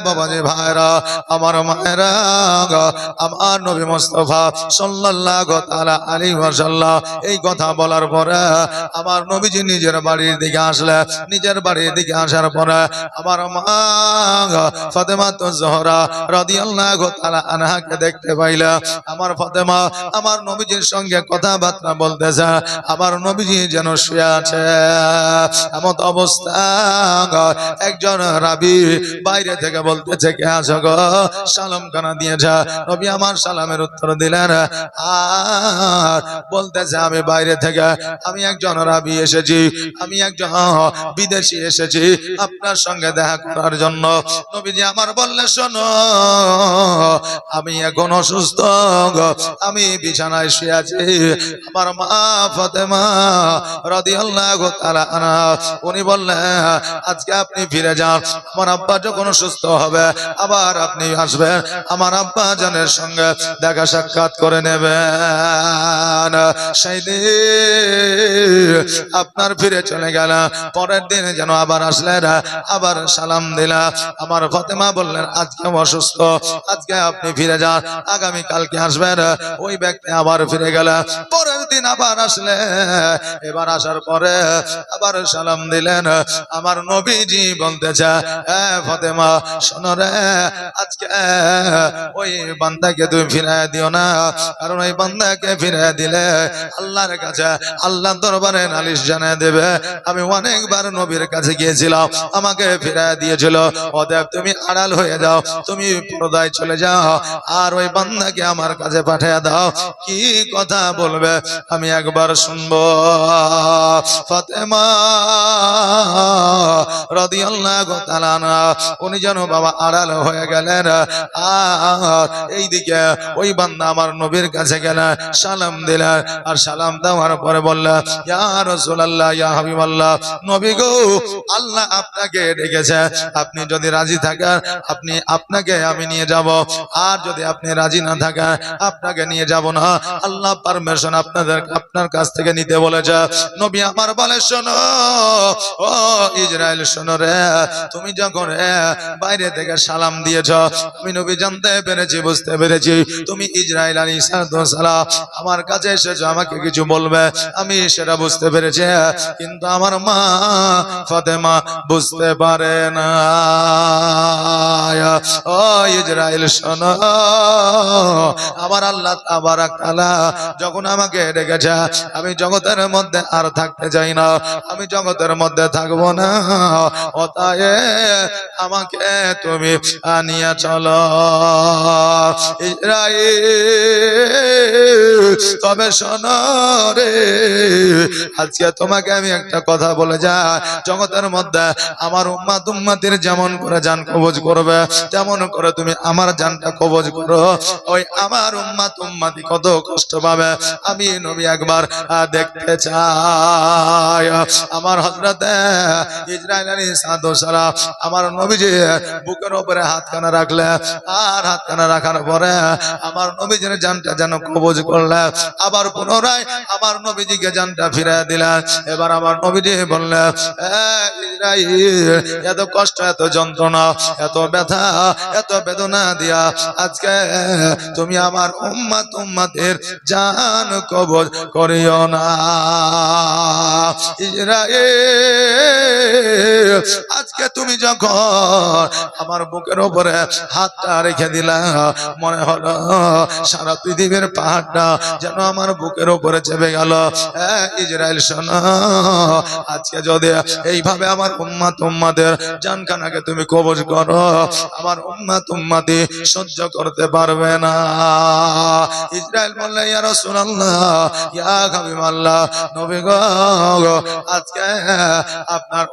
বাবাজি ভাইরা আমার মায়েরা আমার নবী মুস্তাফা সাল্লাল্লাহু তাআলা আলাইহি ওয়াসাল্লাম এই কথা বলার পরে আমার নবীজি নিজের বাড়ির দিকে আসলে নিজের বাড়ির দিকে আসার পরে আমার মা ফাতেমা জোহরা রাদিয়াল্লাহু তাআলা আনহাকে দেখতে পাইলা আমার ফাতেমা আমার নবীজির সঙ্গে কথাবার্তা বলতেছে আমার নবীজি যেন শুয়ে আছে এমন অবস্থা একজন রাবী বাইরে থেকে বলতেছে কে আছো গো সালাম কানা দিয়েছে নবী আমার সালামের উত্তর দিলেন আর বলতেছে আমি বাইরে থেকে আমি একজন রাবী এসেছি আমি একজন বিদেশি এসেছি আপনার সঙ্গে দেখা করার জন্য নবীজি আমার বললে শোনো আমি এখন অসুস্থ আমি বিছানায় শুয়ে আছি আমার মা ফাতেমা রাদিয়াল্লাহু তাআলা আনহা উনি বললেন আজকে আপনি ফিরে যান আমার আব্বা যখন সুস্থ হবে আবার আপনি আসবেন আমার আব্বা জানের সঙ্গে দেখা সাক্ষাৎ করে নেবেন সেই দিন আপনার ফিরে চলে গেল পরের দিন যেন আবার আসলেন আবার সালাম দিলা আমার ফাতেমা বললেন আজকে অসুস্থ আজকে আপনি ফিরে যান আগামী কালকে আসবেন ওই ব্যক্তি আবার ফিরে গেল পরের দিন আবার আসলে এবার আসার পরে আবার সালাম দিলেন আমার নবীজি বলতেছে ফাতেমা শোনো রে আজকে ওই বান্দাকে তুমি ফিরায় দিও না কারণ ওই বান্দাকে ফিরায় দিলে আল্লাহর কাছে আল্লাহর দরবারে নালিশ জানিয়ে দেবে আমি অনেকবার নবীর কাছে গিয়েছিলাম আমাকে ফিরায় দিয়েছিল অতএব তুমি আড়াল হয়ে যাও তুমি পর্দায় চলে যাও আর ওই বান্দাকে আমার কাছে পাঠিয়ে দাও কি কথা বলবে আমি একবার শুনবো ফাতেমা রাদিয়াল্লাহু তাআলা আনহা উনি যেন বাবা আড়াল হয়ে গেলেন আর এইদিকে ওই বান্দা আমার নবীর কাছে গেলেন সালাম দিলেন আর সালাম দেওয়ার পরে বললেন ইয়া রাসূলুল্লাহ ইয়া হাবিবাল্লাহ নবী গো আল্লাহ আপনাকে ডেকেছে আপনি যদি রাজি থাকেন আপনি আপনাকে আমি নিয়ে যাব আর যদি আপনি রাজি না থাকেন আপনাকে নিয়ে যাব না আল্লাহ পারমিশন আপনার কাছ থেকে নিতে বলেছে নবী আমার বলে শোনো ও ইসরাইল শোনো রে তুমি যখন বাইরে থেকে সালাম দিয়েছ আমি নবী জানতে পেরেছি বুঝতে পেরেছি তুমি ইসরাইল আলাইহিস সালাম আমার কাছে এসেছো আমাকে কিছু বলবে আমি সেটা বুঝতে পেরেছি কিন্তু আমার মা ফাতেমা বুঝতে পারে না ও ইসরাইল শোনো আমার আল্লাহ তাবারাক তাআলা যখন আমাকে ডেকেছে আমি জগতের মধ্যে আর থাকতে চাই না আমি জগতের মধ্যে থাকবো না অতএব আমাকে তুমি নিয়ে চলো ইসরাইল তবে শোনো রে আজকে তোমাকে আমি একটা কথা বলে যাই জগতের মধ্যে আমার উম্মতের যেমন করে জান কবজ করবে তেমন করে তুমি আমার জানটা কবজ করো ওই আমার উম্মতি কত কষ্ট পাবে আমি নবী একবার দেখতে চাই আমার হযরত ইসরাইল আলাইহিস সালাম আমার নবীজি বুকের উপরে হাতখানা রাখলে আর হাতখানা রাখার পরে আমার নবীজির জানটা যেন কবজ করলে আবার পুনরায় আমার নবীজিকে জানটা ফিরিয়ে দিলেন এবার আমার নবীজি বললেন ইসরাইল এত কষ্ট এত যন্ত্রণা এত ব্যথা এত বেদনা দিয়া আজকে তুমি আমার উম্মতের জান কবজ করিও না ইসরাইল আজকে তুমি যখন আমার বুকের উপরে হাতটা রেখে দিলা মনে হলো সারা পৃথিবীর পাহাড়টা যেন আমার বুকের উপরে চেপে গেল ইসরাইল শোনো আজকে যদি এইভাবে আমার উম্মতের জানখানাকে তুমি কবজ করো আমার উম্মতি সহ্য করতে পারবে না ইসরাইল বললে ইয়া রাসূলুল্লাহ ইয়া হাবিবাল্লাহ নবী গো আজকে আপনার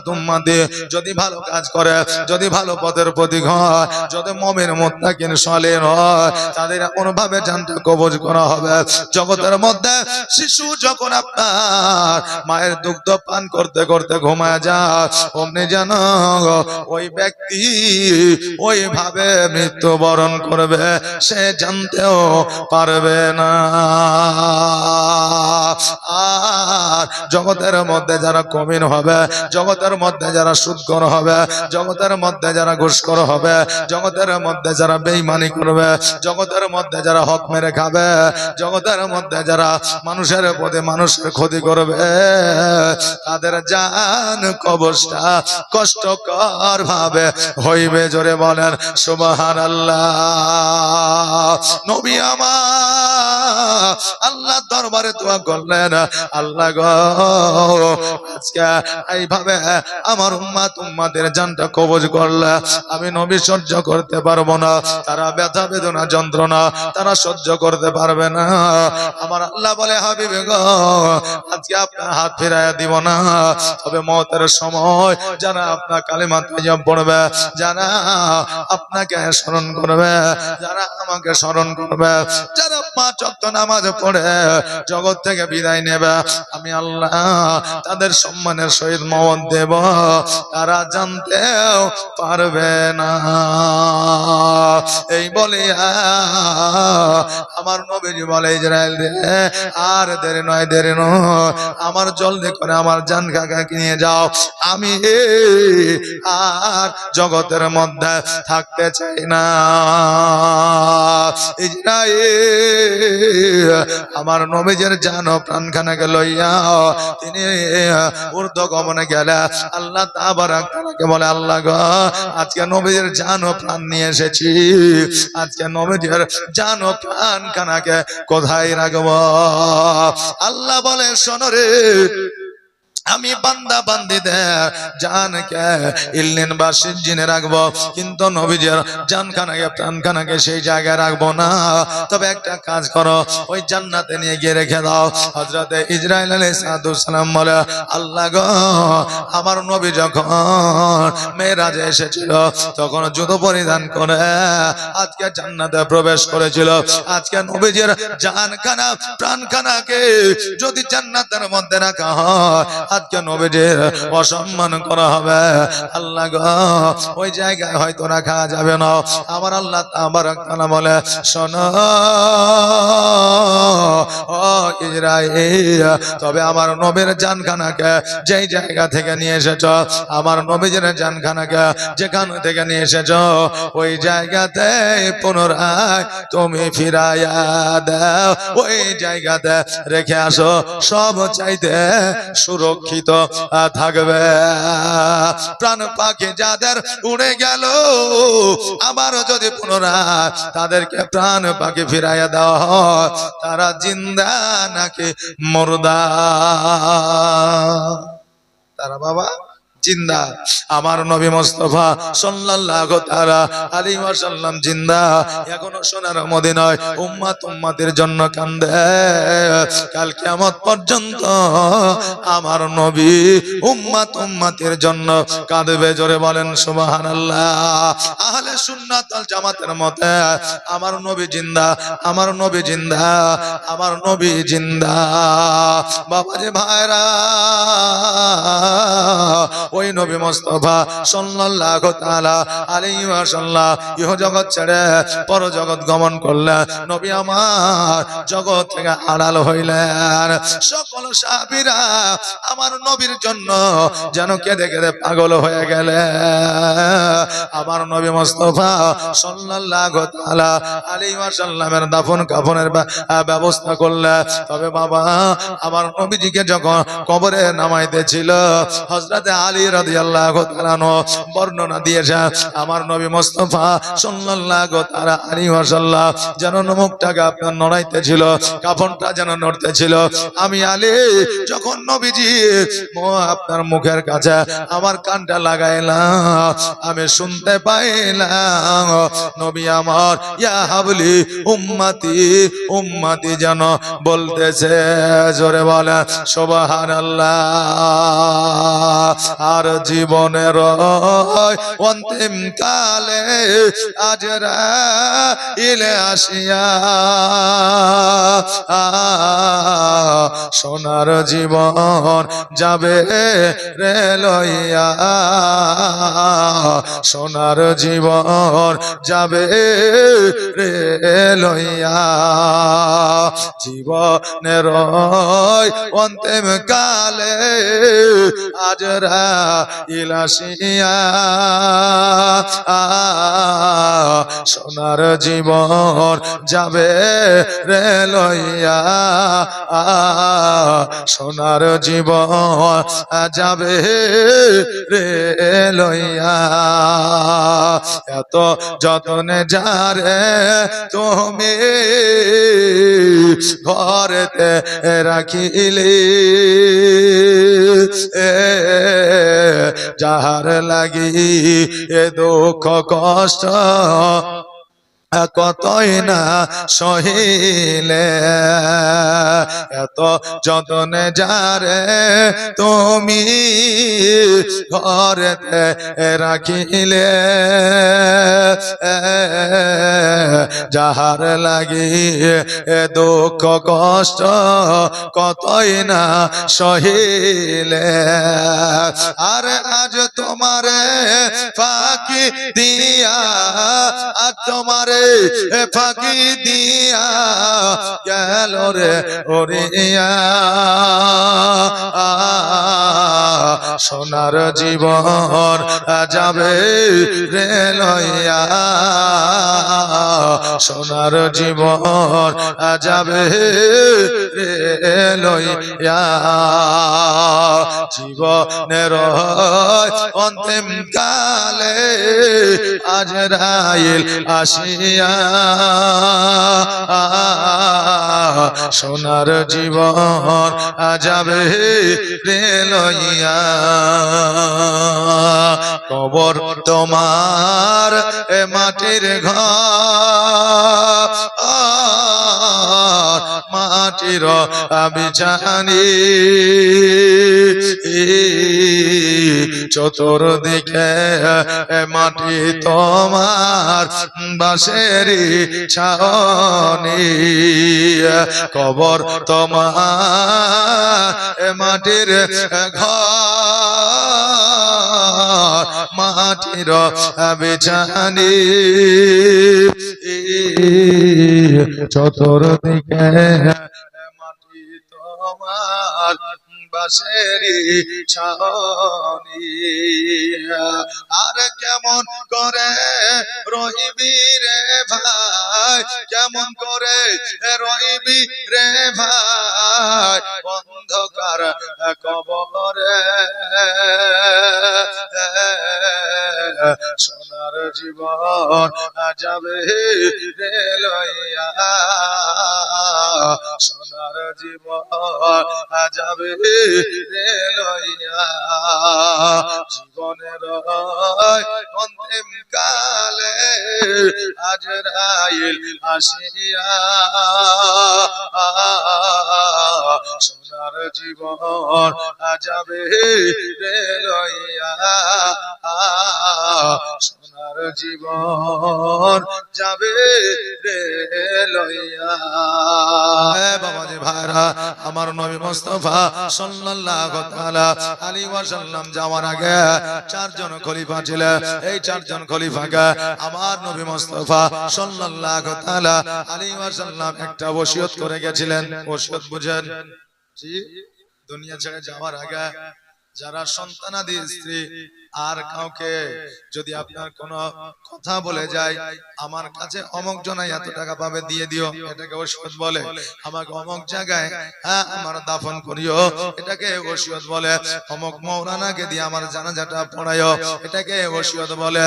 উম্মতি যদি ভালো কাজ করে যদি ভালো পথের প্রতীক হয় যদি মুমিন মুত্তাকিন সালেহ হয় তাদের কোনভাবে জানটা কবজ করা হবে জগতের মধ্যে শিশু যখন আপনার মায়ের দুগ্ধ পান করতে করতে ঘুমায় যায় অমনি জানো ওই ব্যক্তি ওইভাবে কবে মৃত্যুবরণ করবে সে জানতেও পারবে না। আর জগতের মধ্যে যারা কমিন হবে, জগতের মধ্যে যারা সুদখোর হবে, জগতের মধ্যে যারা ঘুষখোর হবে, জগতের মধ্যে যারা বেঈমানি করবে, জগতের মধ্যে যারা হক মেরে খাবে, জগতের মধ্যে যারা মানুষের প্রতি মানুষের ক্ষতি করবে, তাদের জান কবজটা কষ্টকর ভাবে হইবে। জোরে বলেন সুবহানাল্লাহ। নবী আমার আল্লাহ দরবারে দোয়া করলেন, আল্লাহ গো আজকে এইভাবে আমার উম্মতের জানটা কবজ করলে আমি নবী সহ্য করতে পারবো না। তারা ব্যথা বেদনা যন্ত্রণা তারা সহ্য করতে পারবে না। আমার আল্লাহ বলে হাবিবে গো আজকে আপনার হাত ফিরাইয়া দিব না, তবে মওতের সময় যারা আপনার কালিমা তাইয়্যিব পড়বে, যারা আপনাকে স্মরণ করবে, যারা আমাকে স্মরণ করবে, যারা 5 ওয়াক্ত নামাজ পড়ে জগৎ থেকে বিদায় নেবে, আমি আল্লাহ তাদের সম্মানের সহিত মওত দেব, তারা জানতেও পারবে না। এই বলে আমার নবীজি বলে ইসরাইল রে আর দেরি নয়, দেরি নয়, আমার জলদি করে আমার জান কাকাকে নিয়ে যাও, আমি আর জগতের মধ্যে থাকতে চাই না। ইসরাইল আমার নবীজির জান প্রাণখানাকে লইয়া তিনি ঊর্ধ্ব গমনে গেলে আল্লাহ তাবারাক তাআলাকে বলে আল্লাহ গো আজকে নবীজির জান ও প্রাণ নিয়ে এসেছি, আজকে নবীজির জান ও প্রাণখানাকে কোথায় রাখবো? আল্লাহ বলে শোনো রে, আমি বান্দা বান্দীদের জানকে ইল্লিন বা সিজ্জিনে রাখবো, কিন্তু নবীজির জানখানাকে প্রাণখানাকে সেই জায়গায় রাখবো না। তবে একটা কাজ করো, ওই জান্নাতে নিয়ে গিয়ে রেখে দাও। হযরতে ইসরাইল আলাইহিস সালাম বলে আল্লাহ গো আমার নবী যখন মেরাজে এসেছিল তখন জুতো পরিধান করে আজকে জান্নাতে প্রবেশ করেছিল। আজকে নবীজির জানখানা প্রাণখানাকে যদি জান্নাতের মধ্যে রাখা হয়, আজকে নবীজির অসম্মান করা হবে। আল্লাহ গো ওই জায়গায় হয়তো রাখা যাবে না। আমার আল্লাহ তাবারাক তাআলা বলে শোনো ও ইসরাইল, তবে আমার নবীর জানখানাকে যেই জায়গা থেকে নিয়ে এসেছো, আমার নবীজির জানখানাকে যেখান থেকে নিয়ে এসেছো ওই জায়গাতে পুনরায় তুমি ফিরাইয়া দাও, ওই জায়গাতে রেখে আসো, সব চাইতে সুরক্ষিত থাকবে। প্রাণ পাখি যাদের উড়ে গেল আবারও যদি পুনরায় তাদেরকে প্রাণ পাখি ফিরাইয়া দেওয়া হয়, তারা জিন্দা নাকি মুর্দা? তারা বাবা জিন্দা। আমার নবী মুস্তাফা সাল্লাল্লাহু তাআলা আলাইহি ওয়াসাল্লাম জিন্দা, এখনো সোনার মদিনায় উম্মতের জন্য কান্দে। কাল কিয়ামত পর্যন্ত আমার নবী উম্মতের জন্য কাঁদবে। জোরে বলেন সুবহানাল্লাহ। আহলে সুন্নাত ওয়াল জামাতের মতে আমার নবী জিন্দা, আমার নবী জিন্দা, আমার নবী জিন্দা। বাবাজি ভাইরা, ওই নবী মুস্তাফা সাল্লাল্লাহু তাআলা আলাইহি ওয়াসাল্লাম ইহ জগৎ ছেড়ে পর জগৎ গমন করলেন। নবী আমার জগৎ থেকে আড়াল হইলেন। সকল সাহাবীরা আমার নবীর জন্য যেন কেঁদে কেঁদে পাগল হয়ে গেলেন। আমার নবী মুস্তাফা সাল্লাল্লাহু তাআলা আলাইহি ওয়াসাল্লামের দাফন কাফনের ব্যবস্থা করলেন। তবে বাবা আমার নবীজিকে যখন কবরে নামাইতেছিল, হযরত আলী রাদিয়াল্লাহু তাআলা বর্ণনা দিয়েছেন আমার নবী মুস্তাফা সাল্লাল্লাহু তাআলা আলাইহি ওয়াসাল্লাম যেন মুখটাকে আপনার নড়াইতেছিল, কাফনটা যেন নড়তেছিল। আমি আলী যখন নবীজি আপনার মুখের কাছে আমার কানটা লাগাইলাম, আমি শুনতে পাইলাম নবী আমার ইয়া হাবলি উম্মতি উম্মতি যেন বলতেছে। জোরে বলেন সুবহানাল্লাহ। আমার জীবনের অন্তিম কালে আজরাইল আসিয়া সোনার জীবন যাবে রে লইয়া সোনার জীবন যাবে রে লইয়া জীবনের অন্তিম কালে আজরাইল আসিয়া সোনার জীবন যাবে রে লইয়া সোনার জীবন যাবে রে লইয়া এত যতনে যারে তুমি ঘরেতে রাখিলে যাহার লাগি এ দুঃখ কষ্ট কতই না সহিলে এত যতনে যারে তুমি ঘরেতে রাখিলে যাহার লাগি দুঃখ কষ্ট কতই না সহিলে আর আজ তোমারে ফাঁকি দিয়া আজ তোমারে ফাঁকি দিয়া গেল রে ওরিয়া সোনার জীবন যাবে রে লইয়া সোনার জীবন যাবে রে লইয়া জীবনের অন্তিম কালে আজরাইল আসিয়া সোনার জীবন যাবে রে লইয়া কবর তোমার এ মাটির ঘর মাটির বিছানি চতুর্দিকে মাটি তোমার বাঁশেরি ছাউনি কবর তোমার মাটির ঘর মাটির বিছানি চতুর্দিকে মাটি তোমার বাঁশেরি ছাউনি আর কেমন করে রহিবি রে ভাই কেমন করে রহিবি রে ভাই অন্ধকার কবরে সোনার জীবন যাবে রে লইয়া সোনার জীবন যাবে রে লইয়া জীবনের অন্তিম কালে আজরাইল আসিয়া সোনার জীবন যাবে রে লইয়া সোনার জীবন যাবে রে লইয়া বাবাজি ভাইরা আমার নবী মুস্তাফা সাল্লাল্লাহু তাআলা আলাইহি ওয়াসাল্লাম যাওয়ার আগে চারজন খলিফা ছিলেন এই চারজন খলিফাকে আমার নবী মুস্তাফা সাল্লাল্লাহু তাআলা আলাইহি ওয়াসাল্লাম একটা ওসিয়ত করে গেছিলেন ওসিয়ত বুঝেন জি দুনিয়া ছেড়ে যাওয়ার আগে যারা সন্তানাদি স্ত্রী আর কাউকে যদি আপনার কোনো কথা বলে যায় আমার কাছে অমুক জনাই এত টাকা পাবে দিয়ে দিও এটাকে ওসিয়ত বলে আমাকে অমুক জায়গায় আমার দাফন করিও এটাকে ওসিয়ত বলে অমুক মাওলানাকে দিয়ে আমার জানাজাটা পড়াইও এটাকে ওসিয়ত বলে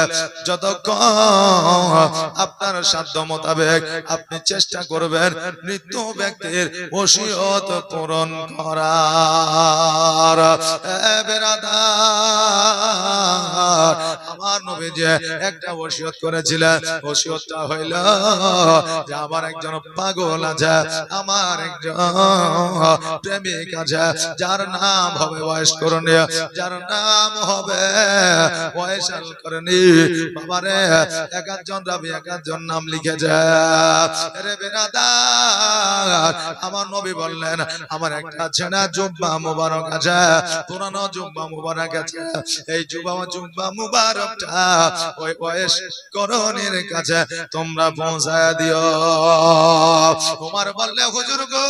যতক্ষণ আপনার সাধ্য মোতাবেক আপনি চেষ্টা করবেন মৃত্যু ব্যক্তির ওসিয়ত পূরণ করার বেরাদার আমার নবী যে একটা ওসিয়ত করেছিলেন, ওসিয়তটা হইল যে আমার একজন পাগল আছে, আমার একজন প্রেমিক আছে, যার নাম হবে ওয়াইস করণী, যার নাম হবে ওয়াইসাল করণী। বাবারে একজন রাবি একজন নাম লিখেছে। রে বেরাদার আমার নবী বললেন আমার একটা ছেঁড়া জুব্বা মুবারক আছে, পুরানো জুব্বা মুবারক আছে, এই জুব্বা মুবারকটা ওই ওয়াইস করণীর কাছে তোমরা পৌঁছায় দিও। তোমার বললে হুজুর গো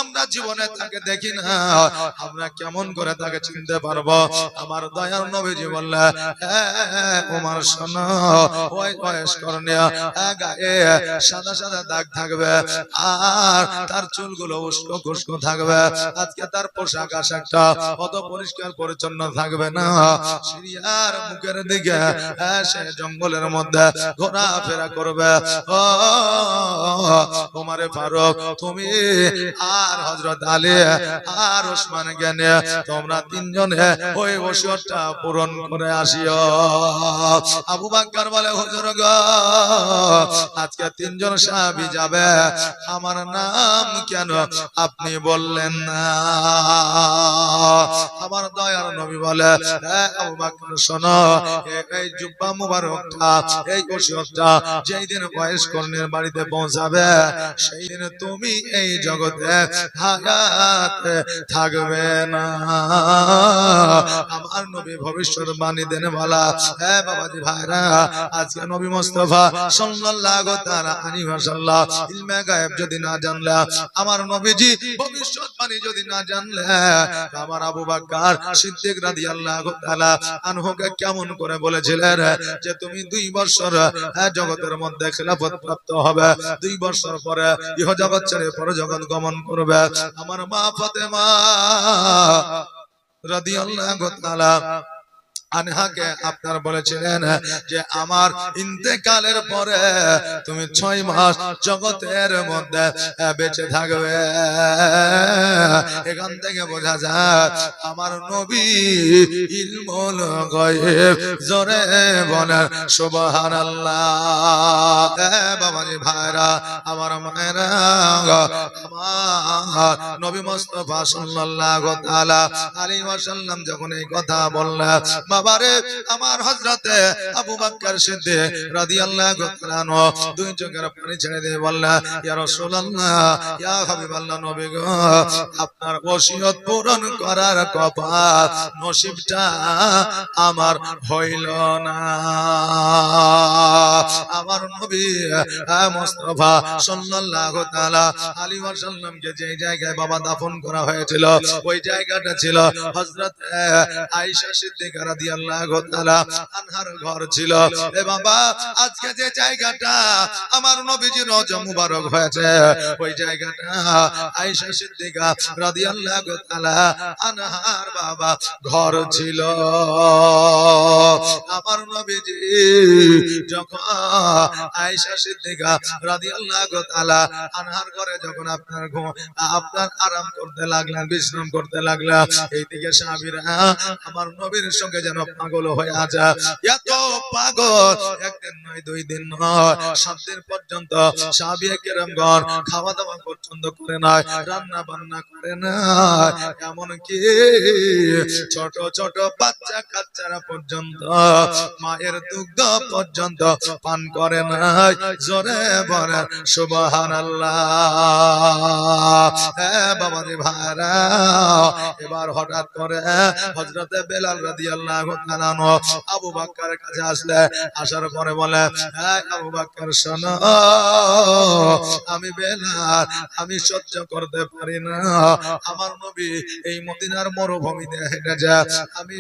আমরা জীবনে তাকে দেখি না, আমরা কেমন করে তাকে চিনতে পারবো? আমার দয়ার নবীজি বললেন ওমর শোনো, ওই ওয়াইস করণী গায়ে সাদা সাদা দাগ থাকবে আর তার চুলগুলো উস্কো খুস্কো থাকবে। আজকে তার পোশাক আশাকটা অত পরিষ্কার পরিচ্ছন্ন থাকবে না। সিরিয়ার মুখের দিকে সে জঙ্গলের মধ্যে ঘোরাফেরা করবে। ও ওমর ফারুক তুমি আর হযরত আলী আর ওসমান গেনে তোমরা তিনজনে ওই ওসিয়তটা পূরণ করে আসিও। আবু বকর বলে হুজুর গো আজকে তিনজন সাহাবী যাবে, আমার নাম কেন আপনি বললেন না? আমার দয়ার নবী বলে আবু বকর শোনো, এই জুব্বা মুবারকটা এই ওসিয়তটা যেই দিন ওয়াইস করণীর বাড়িতে পৌঁছাবে সেই দিন তুমি এই জগতে হায়াতে থাকবে না। আমার নবী ভবিষ্যৎবাণী দেন বলা। হ্যাঁ বাবাজি ভাইরা, আজকে নবী মুস্তাফা সাল্লাল্লাহু তাআলা আলাইহি ওয়াসাল্লাম ইলমে গায়েব যদি না জানলে, আমার নবীজি ভবিষ্যৎবাণী যদি না জানলে, আমার আবু বকর সিদ্দিক রাদিয়াল্লাহু তাআলা আনহুকে কেমন করে বলেছিলেন যে তুমি 2 বছর জগতের মধ্যে খেলাফত প্রাপ্ত হবে, 2 বছর পরে ইহ জগৎ ছেড়ে পরজগৎ গমন করবে। আমার মা ফাতেমা রাদিয়াল্লাহু তাআলা আনহাকে আপনার বলেছিলেন যে আমার ইন্তেকালের পরে তুমি 6 মাস জগতের মধ্যে বেঁচে থাকবে। এখান থেকে বোঝা যায় আমার নবী ইলমুল গায়ব, জোরে বলেন সুবহানাল্লাহ। বাবাজি ভাইরা, আমার মায়েরা, আমার নবী মুস্তাফা সাল্লাল্লাহু তাআলা আলাইহি ওয়াসাল্লাম যখন এই কথা বললেন, বাবারে আমার হযরতে আবু বকর সিদ্দিক রাদিয়াল্লাহু তাআলা আনহু 2 চোখের পানি ছেড়ে দিয়ে বললেন ইয়া রাসূলুল্লাহ, ইয়া হাবিবাল্লাহ, নবী গো আপনার ওসিয়ত পূরণ করার কপাল নসিবটা আমার হইল না। আমার নবী মুস্তাফা সাল্লাল্লাহু তাআলা আলাইহি ওয়াসাল্লামকে যে জায়গায় বাবা দাফন করা হয়েছিল ওই জায়গাটা ছিল হযরত আয়েশা সিদ্দিকা রাদিয়াল্লাহু তাআলা আনহার ঘর ছিল। এ বাবা আজকে যে জায়গাটা আমার নবীজির রওজা মুবারক হয়েছে ওই জায়গাটা আয়েশা সিদ্দিকা রাদিয়াল্লাহু তাআলা আনহার বাবা ঘর ছিল। আমার নবীজি যখন আয়েশা সিদ্দিকা রাদিয়াল্লাহু তাআলা আনহার ঘরে যখন আপনার আরাম করতে লাগলেন, বিশ্রাম করতে লাগলেন, এইদিকে সাহাবীরা আমার নবীর সঙ্গে যেন পাগল হয়ে আছে। এত পাগল একদিন নয়, 2 দিন নয়, 7 দিন পর্যন্ত সাহাবী কেরামগণ খাওয়া দাওয়া পর্যন্ত করে নাই, রান্না বান্না করে নাই, এমনকি ছোট ছোট বাচ্চা কাচ্চারা পর্যন্ত মায়ের দুগ্ধ পর্যন্ত পান করে নাই। জোরে বলেন সুবহানাল্লাহ। বাবাজি ভাইরা, এবার হঠাৎ করে হযরতে বেলাল রাদিয়াল্লাহু তাআলা আনহু আবু বকরের কাছে আসলে, আসার পরে বলে আবু বকর শোনো, আমি বেলাল আমি সহ্য করতে পারি না, আমার নবী এই মদিনার মরুভূমিতে হেঁটে যায়, আমি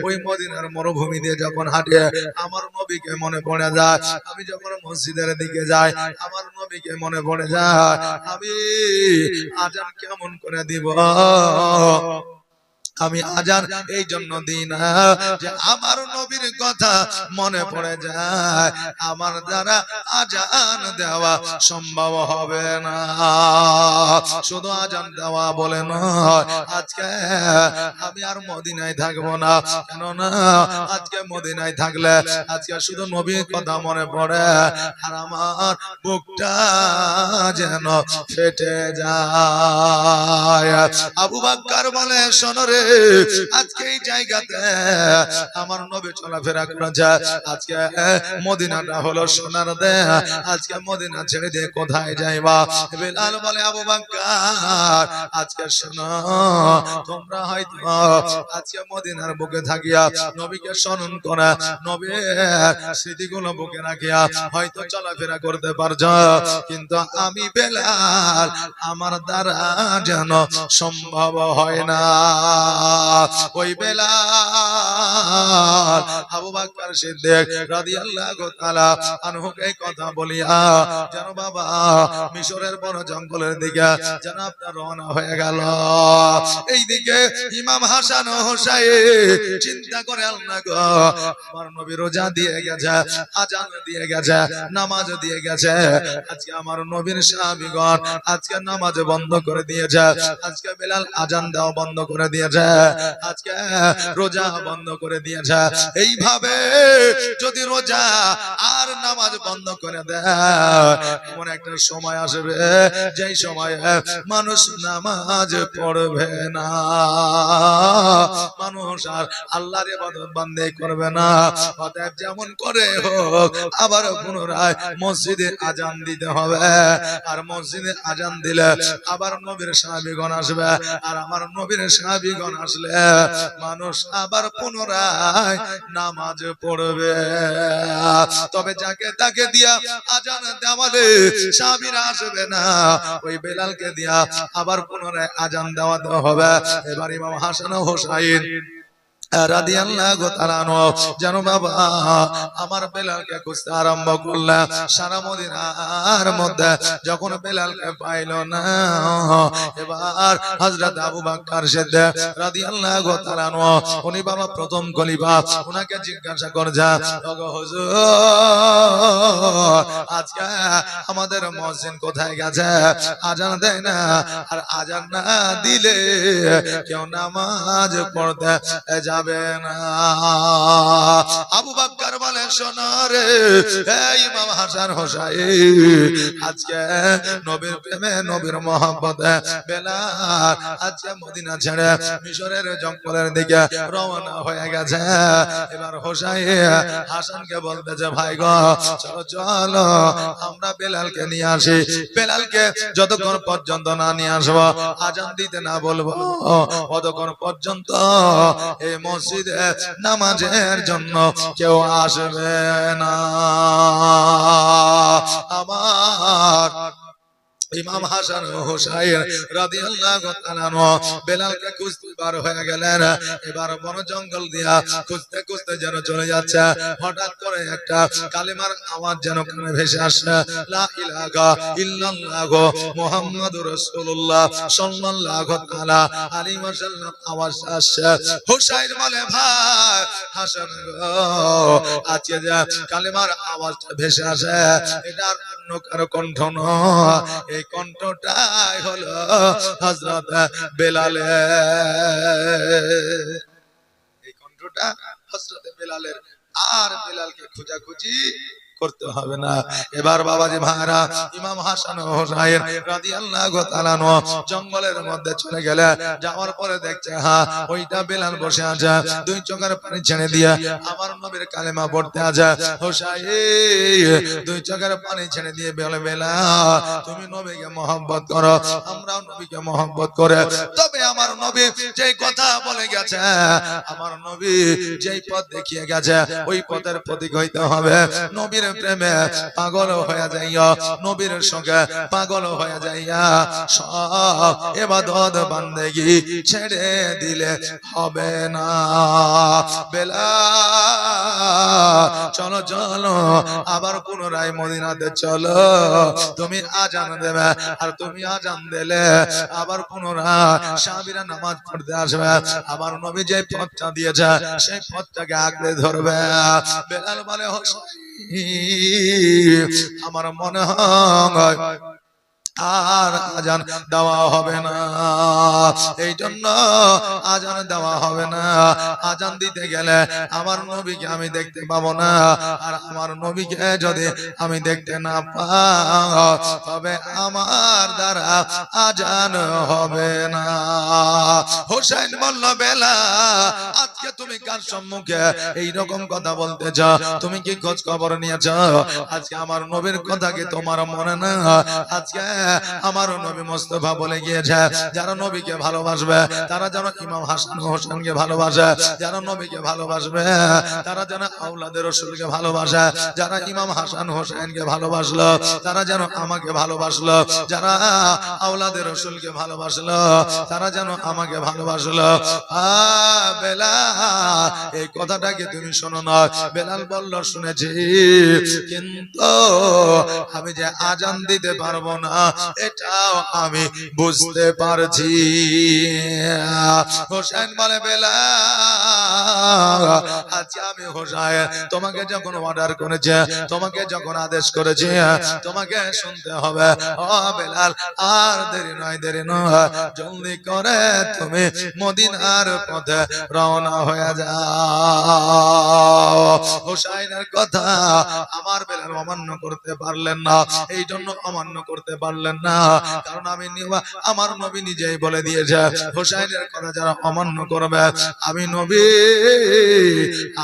ওই মদিনার মরুভূমি দিয়ে যখন হাঁটে আমার নবীকে মনে পড়ে যায়, আমি যখন মসজিদের দিকে যাই আমার নবীকে মনে পড়ে যায়, আমি আজান কেমন করে দিব, আমি আজান এই জন্য দিই না যে আমার নবীর কথা মনে পড়ে যায়, আমার দ্বারা আজান দেওয়া সম্ভব হবে না। শুধু আজান দেওয়া বলে নয়, আজকে আমি আর মদিনায় থাকবো না, কেননা আজকে মদিনায় থাকলে আজকে শুধু নবীর কথা মনে পড়ে আর আমার বুকটা যেন ফেটে যায়। আবু বকর বলে, শোনো রে, আজকে এই জায়গাতে আমার নবী চলাফেরা করেছে, আজকে মদিনাটা হলো সোনার দেশ, আজকে মদিনা ছেড়ে দিয়ে কোথায় যাইবা? বেলাল বলে, আবু বকর আজকে শোনো, তোমরা হয়তো আজকে মদিনার বুকে থাকিয়া নবীকে স্মরণ করে নবীর স্মৃতিগুলো বুকে রাখিয়া হয়তো চলাফেরা করতে পারছো, কিন্তু আমি বেলাল আমার দ্বারা যেন সম্ভব হয় না। ওই বেলাল আবু বকর সিদ্দিক রাদিয়াল্লাহু তাআলা আনহুকে এই কথা বলিয়া যেন বাবা মিশরের বড় জঙ্গলের দিকে যেন আপনার রওনা হয়ে গেল। এইদিকে ইমাম হাসান ও হোসাইন চিন্তা করে, আল্লাহ গো, আমার নবী রোজা দিয়ে গেছে, আজান দিয়ে গেছে, নামাজ দিয়ে গেছে, আজকে আমার নবীর সাহাবীগণ আজকে নামাজ বন্ধ করে দিয়েছে, আজকে বেলাল আজান দেওয়া বন্ধ করে দিয়েছে, আজকে রোজা বন্ধ করে দিয়েছে। এইভাবে যদি রোজা আর নামাজ বন্ধ করে দেয়, এমন একটা সময় আসবে যেই সময় মানুষ নামাজ পড়বে না, মানুষ আর আল্লাহর ইবাদত বান্দাই করবে না। অতএব যেমন করে হোক আবার পুনরায় মসজিদে আজান দিতে হবে, আর মসজিদে আজান দিলে আবার নবীর সাহাবীগণ আসবে, আর আমার নবীর সাহাবীগণ আসলে মানুষ আবার পুনরায় নামাজ পড়বে। তবে যাকে তাকে দিয়া আজান দেওয়ালে সাহাবীরা আসবে না, ওই বেলালকে দিয়া আবার পুনরায় আজান দেওয়াতে হবে। এবার ইমাম হাসান ও হোসাইন রাদিয়াল্লাহু তাআলা আনহু যেন বাবা আমার বেলালকে খুঁজতে আরম্ভ করলেন। সারা মদিনার মধ্যে যখন বেলালকে পাইল না, এবার হযরত আবু বকর সিদ্দিক রাদিয়াল্লাহু তাআলা আনহু উনি বাবা প্রথম খলিফা, উনাকে জিজ্ঞাসা করছে, ওগো হুজুর, আজকে আমাদের মুয়াজ্জিন কোথায় গেছে? আজান দেয় না, আর আজান না দিলে কেউ নামাজ পড়তে যাবে না। আবু বকর বলে, শোনো রে ইমাম হাসান হোসাইন, আজকে নবীর প্রেমে নবীর মহব্বতে বেলাল আজকে মদিনা ছেড়ে মিশরের জঙ্গলের দিকে রওনা হয়ে গেছে। এবার হোসাইন হাসানকে বলতেছে, ভাই গো, চলো চলো আমরা বেলালকে নিয়ে আসি, বেলালকে যতক্ষণ পর্যন্ত না নিয়ে আসবো, আজান দিতে না বলবো, ততক্ষণ পর্যন্ত এই মসজিদে নামাজের জন্য কেউ আসবে না। আমার ইমাম হাসান ও হোসাইন রাদিয়াল্লাহু তাআলা আনহু বেলালকে খুঁজতে বার হয়ে গেলেন। এবার বন জঙ্গল দিয়া খুঁজতে খুঁজতে যেন চলে যাচ্ছে, হঠাৎ করে একটা কালিমার আওয়াজ যেন কানে ভেসে আসে, লা ইলাহা ইল্লাল্লাহু মুহাম্মাদুর রাসূলুল্লাহ সাল্লাল্লাহু তাআলা আলাইহি ওয়াসাল্লাম আওয়াজ আসছে। হোসাইন বলে, ভাই হাসান গো, আজকে যে কালিমার আওয়াজটা ভেসে আসে, এটা অন্য কারো কণ্ঠ নয়, এই কণ্ঠটাই হলো হযরত বেলালের, এই কণ্ঠটা হযরত বেলালের। আর বেলালকে খোঁজাখুঁজি করতে হবে না। এবার বাবাজি ভাইরা ইমাম হাসান ও হোসাইন রাদিয়াল্লাহু তাআলা আনহু জঙ্গলের মধ্যে চলে গেলে, যাওয়ার পরে দেখছে ওইটা বেলাল বসে আছে, দুই চোখের পানি ছেড়ে দিয়ে আমার নবীর কালেমা পড়তে আছে। হোসাইন দুই চোখের পানি ছেড়ে দিয়ে বলে, বেলাল তুমি নবীকে মহব্বত করো, আমরাও নবীকে মহব্বত করে, তবে আমার নবী যেই কথা বলে গেছে, আমার নবী যেই পথ দেখিয়ে গেছে, ওই পথের প্রতীক হইতে হবে। নবীর প্রেমে পাগল হয়ে যাইয়া, নবীর সঙ্গে পাগল হয়ে যাইয়া সব ইবাদত বান্দেগি ছেড়ে দিলে হবে না। বেলাল চলো চলো আবার পুনরায় মদিনাতে চলো, তুমি আজান দেবে, আর তুমি আজান দিলে আবার পুনরায় সাহাবীরা নামাজ পড়তে আসবে, আমার নবী যে পথটা দিয়েছে সেই পথটাকে আঁকড়ে ধরবে। বেলাল বলে হুসাইন আমার মনে হয় আর আজান দেওয়া হবে না, এই জন্য আজান দেওয়া হবে না। আজান দিতে গেলে আমার নবীকে আমি দেখতে পাবো না, আর আমার নবীকে যদি আমি দেখতে না পাই তবে আমার দ্বারা আজান হবে না। হোসেন বলল বেলাল আজকে তুমি কার সম্মুখে এই রকম কথা বলতেছ? তুমি কি খোঁজ খবর নিয়েছ? আজকে আমার নবীর কথা কি তোমার মনে না? আজকে আমার নবী মুস্তাফা বলে গিয়েছে যারা নবীকে ভালোবাসবে তারা যেন ইমাম হাসান হোসেনকে ভালোবাসে, যারা নবীকে ভালোবাসবে তারা যেন আওলাদে রাসূলকে ভালোবাসে, যারা ইমাম হাসান হোসেনকে ভালোবাসলো তারা যেন আমাকে ভালোবাসলো, যারা আওলাদে রাসূলকে ভালোবাসলো তারা যেন আমাকে ভালোবাসলো। বেলাল এই কথাটাকে তুমি শোনো না? বেলাল বলল শুনেছি, কিন্তু আমি যে আজান দিতে পারবো না এটাও আমি বুঝতে পারছি। হোসেন বলে বেলাল আজকে আমি হোসেন তোমাকে যখন অর্ডার করেছে, তোমাকে যখন আদেশ করেছে তোমাকে শুনতে হবে। ও বেলাল আর দেরি নয়, দেরি নয়, জলদি করে তুমি মদিনার পথে রওনা হয়ে যাও। হোসেনের কথা আমার বেলাল অমান্য করতে পারলেন না, এই জন্য অমান্য করতে পারলেন না কারণ আমার নবী নিজেই বলে দিয়েছে হোসেনের কথা যারা অমান্য করবে আমি নবী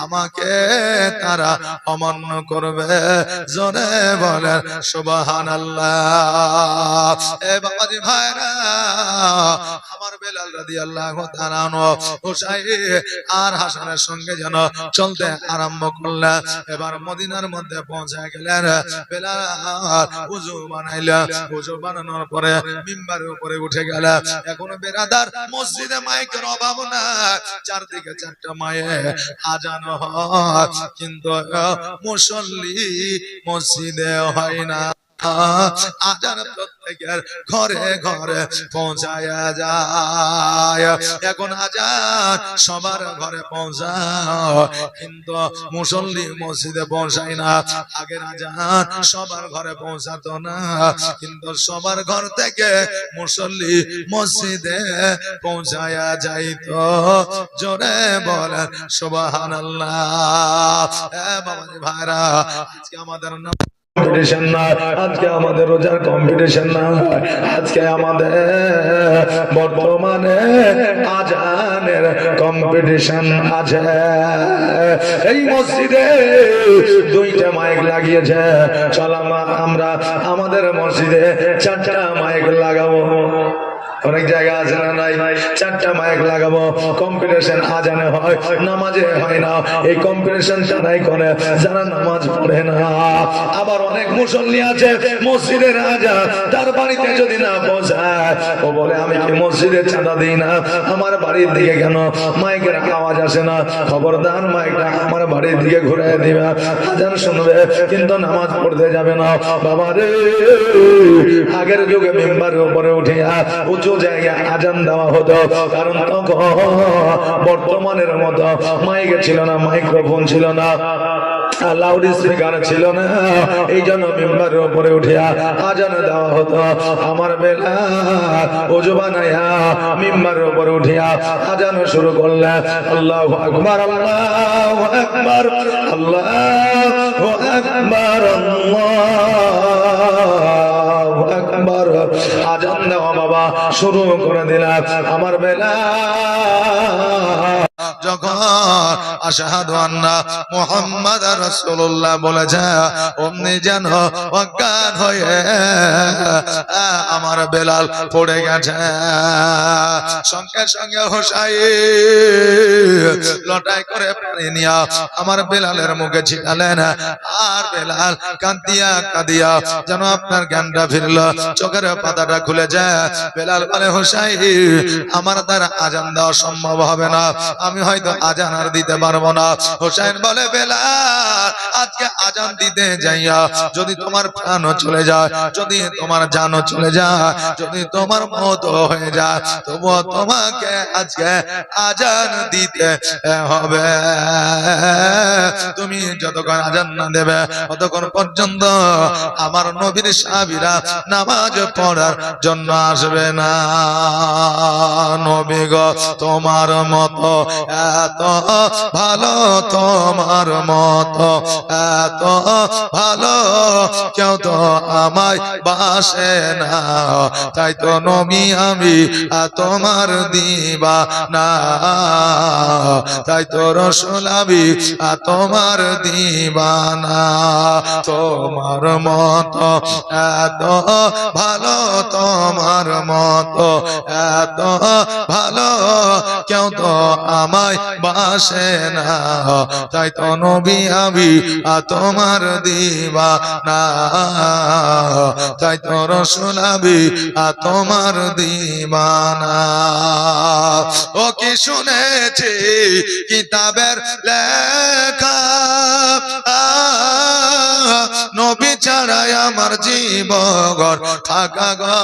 আমাকে তারা অমান্য করবে। জোরে বলেন সুবহানাল্লাহ। এ বাবাজি ভাইরা আমার বেলাল রাদিয়াল্লাহু তাআলা আনহু হোসেন আর হাসানের সঙ্গে যেন চলতে আরম্ভ করলেন। এবার মদিনার মধ্যে পৌঁছে গেলেন। বেলাল ওযু বানাইলেন, ওযু বানানোর পরে মিম্বারের উপরে উঠে গেল। এখন বেরাদার মসজিদে মাইকের অভাব না, চারদিকে চারটা মায়ে আজান হয়, কিন্তু মুসল্লি মসজিদে হয় না। আজান প্রত্যেকের ঘরে ঘরে পৌঁছায়া যায়। এখন আজান সবার ঘরে পৌঁছায়, কিন্তু মুসল্লি মসজিদে পৌঁছায় না। আগের আজান সবার ঘরে পৌঁছাতো না, কিন্তু সবার ঘর থেকে মুসল্লি মসজিদে পৌঁছায়া যাইতো। জোরে বলেন সুবহানাল্লাহ। বাবাজি ভাইরা আজকে আমাদের কম্পিটিশন না, আজকে আমাদের রোজার কম্পিটিশন না, আজকে আমাদের বর্তমানে আজানের কম্পিটিশন আছে। এই মসজিদে দুইটা মাইক লাগিয়েছে, চল আমরা আমাদের মসজিদে চারটা মাইক লাগাবো। অনেক জায়গা আছে না নাই, চারটা মাইক লাগাবো। কম্পিটিশন আজানে হয়, নামাজে হয় না। এই কম্পিটিশন তারাই করে যারা নামাজ পড়ে না। আবার অনেক মুসল্লি আছে মসজিদের আজান তার বাড়িতে যদি না পৌঁছায় ও বলে আমি কি মসজিদে চাঁদা দিই না, আমার বাড়ির দিকে কেন মাইকের আওয়াজ আসে না? খবরদার মাইকটা আমার বাড়ির দিকে ঘুরে দিবে, আজান শুনবে কিন্তু নামাজ পড়তে যাবে না। বাবা রে, আগের যুগে মিম্বারের উপরে উঠিয়া উঁচু জায়গায় আজান দেওয়া হতো, কারণ তখন বর্তমানের মতো মাইক ছিল না, মাইক্রোফোন ছিল না, লাউড স্পিকার ছিল না। এই জন্য মিম্বারের উপরে উঠিয়া আজান দেওয়া হতো। আমার বেলা ওযু বানাইয়া মিম্বারের উপরে উঠিয়া আজান শুরু করলে আল্লাহু আকবার, আল্লাহু আকবার, আল্লাহু আকবার, আল্লাহু আকবার। আজান দেওয়া বাবা শুরু করে দিলাম। আমার বেলা যখন আশহাদু আন্না মুহাম্মাদার রাসূলুল্লাহ বলেছে অমনি যেন অজ্ঞান হয়ে আমার বেলাল পড়ে গেছে। সঙ্গে সঙ্গে হোসাইন লটাই করে পানি নিয়া আমার বেলালের মুখে ছিটালেন। আর বেলাল কাঁদিয়া কাঁদিয়া যেন আপনার জ্ঞানটা ফিরল, চোখের পাতাটা খুলে যায়। বেলাল বলে হোসাইন আমার দ্বারা আজান দেওয়া সম্ভব হবে না, আমি হয়তো হয়তো আজান আর দিতে পারবো না। হোসেন বলে বেলাল আজকে আজান দিতে যাইয়া যদি তোমার প্রাণও চলে যায়, যদি তোমার জানও চলে যায়, যদি তোমার মত হয়ে যায়, তবুও তোমাকে আজকে আজান দিতে হবে। তুমি যতক্ষণ আজান না দেবে ততক্ষণ পর্যন্ত আমার নবীর সাহাবীরা নামাজ পড়ার জন্য আসবে না। নবী গো তোমার মতো এত ভালো, তোমার মতো এত ভালো কেউ তো আমায় বাসে না, তাই তো নবী আমি তোমার দিবানা, তাই তো রাসূল আমি তোমার দিবানা। তোমার মতো এত ভালো, তোমার মতো এত ভালো কেউ তো আমায় বাসে না, তাই তো নবী আমি তোমার দিবানা, তাই তো রাসূল আমি তোমার দিবানা। ও কি শুনেছি কিতাবের লেখা, নবী ছাড়াই আমার জীবন থাকা গো,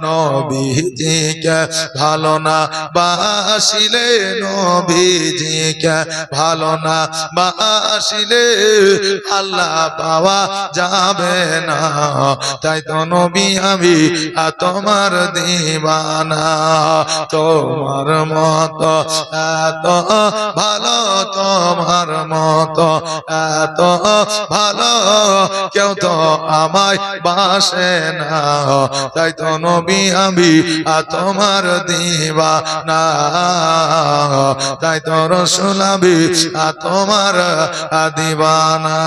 নবীজিকে ভালো না বাসিলে, নবীজিকে ভালো না বাসিলে আল্লাহ পাওয়া যাবে না, তাই তো নবী আমি তোমার দিবানা। তোমার মতো এত ভালো, তোমার মতো এত ভালো কেউ তো আমায় বাসে না, তাই তো নবী আমি তোমার দিবানা, তাই তো রাসূল আমি তোমার দিবানা।